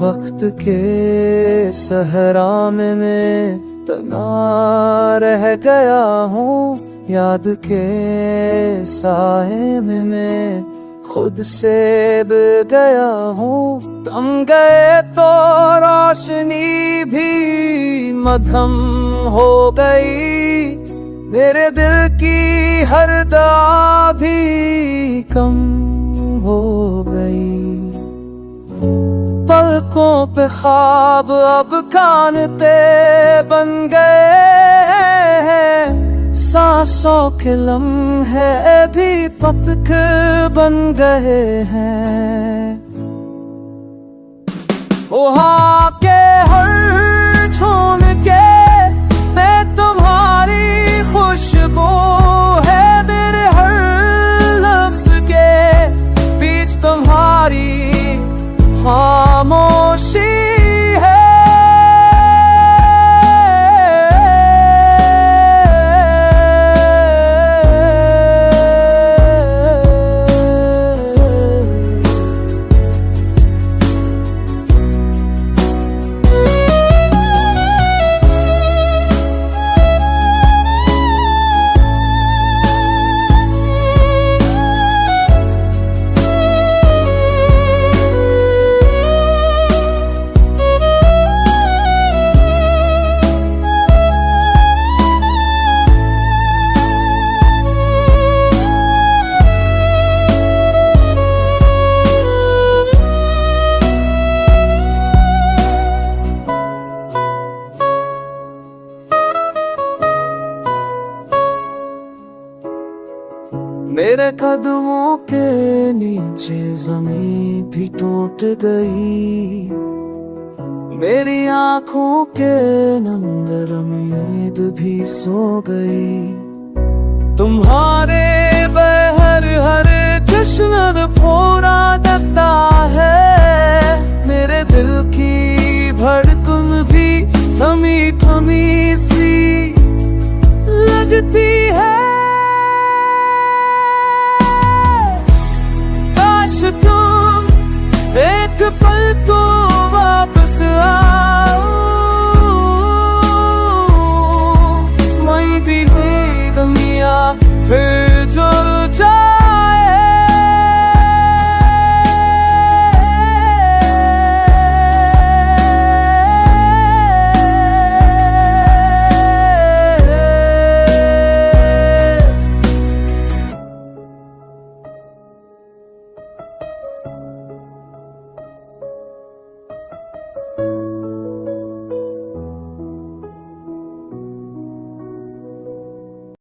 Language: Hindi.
वक्त के सहरा में मैं तना रह गया हूँ। याद के साए में मैं खुद से बह गया हूँ। तुम गए तो रोशनी भी मध्यम हो गई। मेरे दिल की हर दुआ भी कम हो गई। पलकों पे ख्वाब अब कांटे बन गए हैं। सांसों के लम्हे भी पतक बन गए हैं। वहाँ के हर झोल के मैं तुम्हारी खुशबू है। मेरे हर लफ्ज के बीच तुम्हारी खामोशी है। मेरे कदमों के नीचे जमीन भी टूट गई। मेरी आंखों के अंदर उम्मीद भी सो गई। तुम्हारे बहर हर जश्न पूरा दबता है। मेरे दिल की धड़कन भी थमी थमी सी लगती है। तुम एक पल को